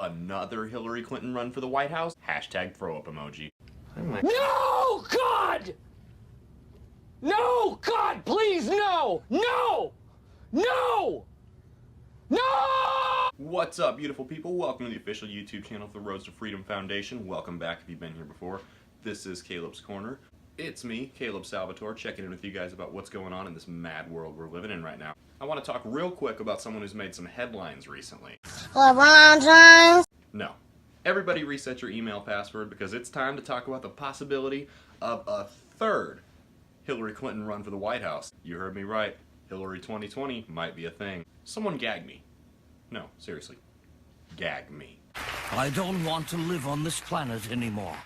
Another Hillary Clinton run for the White House? Hashtag throw up emoji. No, God! No, God, please, no! No! No! No! What's up, beautiful people? Welcome to the official YouTube channel for the Roads to Freedom Foundation. Welcome back if you've been here before. This is Caleb's Corner. It's me, Caleb Salvatore, checking in with you guys about what's going on in this mad world we're living in right now. I want to talk real quick about someone who's made some headlines recently. LeBron James? No. Everybody reset your email password because it's time to talk about the possibility of a third Hillary Clinton run for the White House. You heard me right. Hillary 2020 might be a thing. Someone gag me. No, seriously. Gag me. I don't want to live on this planet anymore.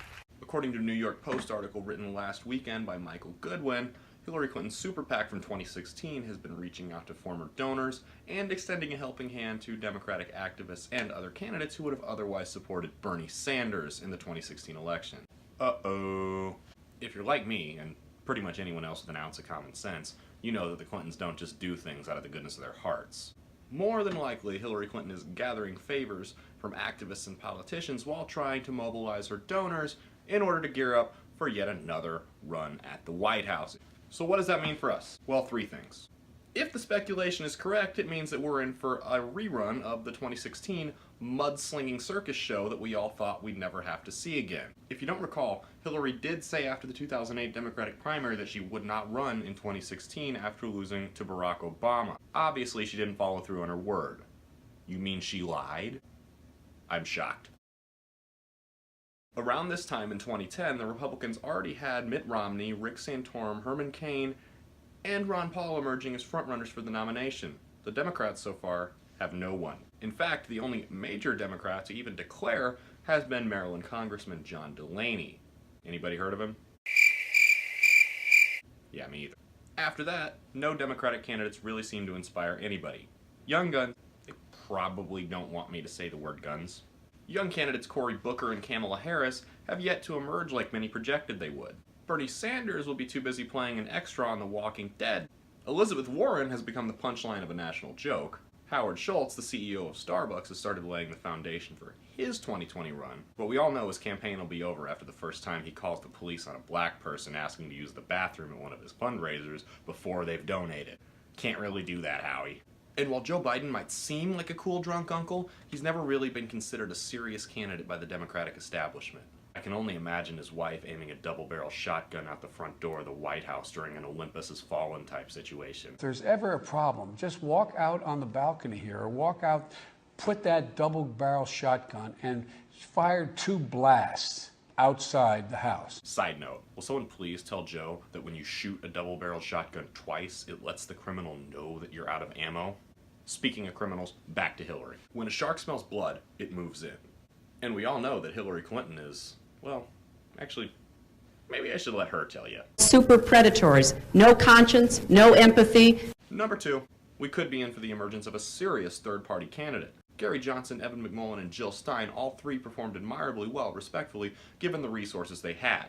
According to a New York Post article written last weekend by Michael Goodwin, Hillary Clinton's super PAC from 2016 has been reaching out to former donors and extending a helping hand to Democratic activists and other candidates who would have otherwise supported Bernie Sanders in the 2016 election. Uh-oh. If you're like me, and pretty much anyone else with an ounce of common sense, you know that the Clintons don't just do things out of the goodness of their hearts. More than likely, Hillary Clinton is gathering favors from activists and politicians while trying to mobilize her donors in order to gear up for yet another run at the White House. So what does that mean for us? Well, three things. If the speculation is correct, it means that we're in for a rerun of the 2016 mudslinging circus show that we all thought we'd never have to see again. If you don't recall, Hillary did say after the 2008 Democratic primary that she would not run in 2016 after losing to Barack Obama. Obviously, she didn't follow through on her word. You mean she lied? I'm shocked. Around this time in 2010, the Republicans already had Mitt Romney, Rick Santorum, Herman Cain, and Ron Paul emerging as frontrunners for the nomination. The Democrats so far have no one. In fact, the only major Democrat to even declare has been Maryland Congressman John Delaney. Anybody heard of him? Yeah, me either. After that, no Democratic candidates really seem to inspire anybody. Young guns, they probably don't want me to say the word guns. Young candidates Cory Booker and Kamala Harris have yet to emerge like many projected they would. Bernie Sanders will be too busy playing an extra on The Walking Dead. Elizabeth Warren has become the punchline of a national joke. Howard Schultz, the CEO of Starbucks, has started laying the foundation for his 2020 run. But we all know his campaign will be over after the first time he calls the police on a black person asking to use the bathroom at one of his fundraisers before they've donated. Can't really do that, Howie. And while Joe Biden might seem like a cool drunk uncle, he's never really been considered a serious candidate by the Democratic establishment. I can only imagine his wife aiming a double-barrel shotgun out the front door of the White House during an Olympus Has Fallen type situation. If there's ever a problem, just walk out on the balcony here or walk out, put that double-barrel shotgun and fire 2 blasts outside the house. Side note, will someone please tell Joe that when you shoot a double-barrel shotgun twice, it lets the criminal know that you're out of ammo? Speaking of criminals, back to Hillary. When a shark smells blood, it moves in. And we all know that Hillary Clinton is, well, actually, maybe I should let her tell you. Super predators, no conscience, no empathy. Number 2, we could be in for the emergence of a serious third-party candidate. Gary Johnson, Evan McMullin, and Jill Stein, all three performed admirably well, respectfully, given the resources they had.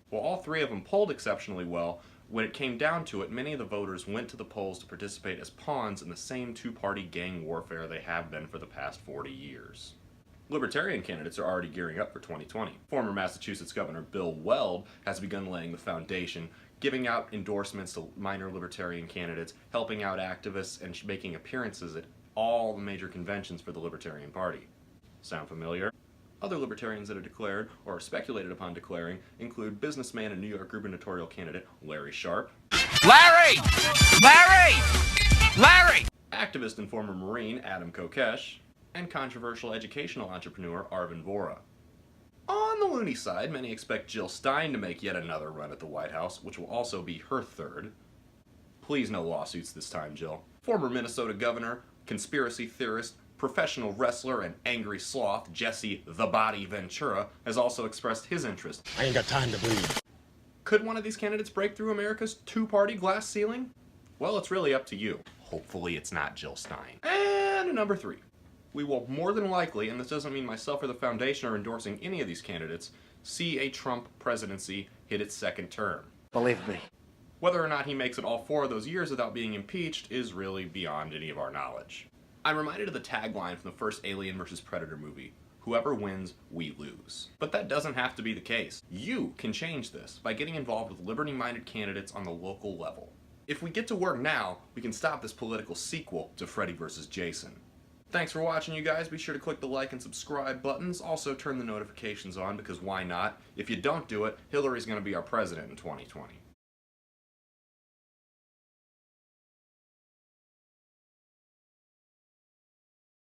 While all three of them polled exceptionally well, when it came down to it, many of the voters went to the polls to participate as pawns in the same two-party gang warfare they have been for the past 40 years. Libertarian candidates are already gearing up for 2020. Former Massachusetts Governor Bill Weld has begun laying the foundation, giving out endorsements to minor libertarian candidates, helping out activists, and making appearances at all the major conventions for the Libertarian Party. Sound familiar? Other libertarians that have declared, or are speculated upon declaring, include businessman and New York gubernatorial candidate Larry Sharpe. Larry! Larry! Larry! Activist and former Marine Adam Kokesh. And controversial educational entrepreneur Arvin Vohra. On the loony side, many expect Jill Stein to make yet another run at the White House, which will also be her third. Please no lawsuits this time, Jill. Former Minnesota governor, conspiracy theorist, professional wrestler, and angry sloth Jesse the Body Ventura has also expressed his interest. I ain't got time to bleed. Could one of these candidates break through America's two-party glass ceiling? Well, it's really up to you. Hopefully it's not Jill Stein. And number 3. We will more than likely, and this doesn't mean myself or the foundation are endorsing any of these candidates, see a Trump presidency hit its second term. Believe me. Whether or not he makes it all 4 of those years without being impeached is really beyond any of our knowledge. I'm reminded of the tagline from the first Alien vs. Predator movie. Whoever wins, we lose. But that doesn't have to be the case. You can change this by getting involved with liberty-minded candidates on the local level. If we get to work now, we can stop this political sequel to Freddy vs. Jason. Thanks for watching, you guys. Be sure to click the like and subscribe buttons. Also turn the notifications on, because why not? If you don't do it, Hillary's going to be our president in 2020.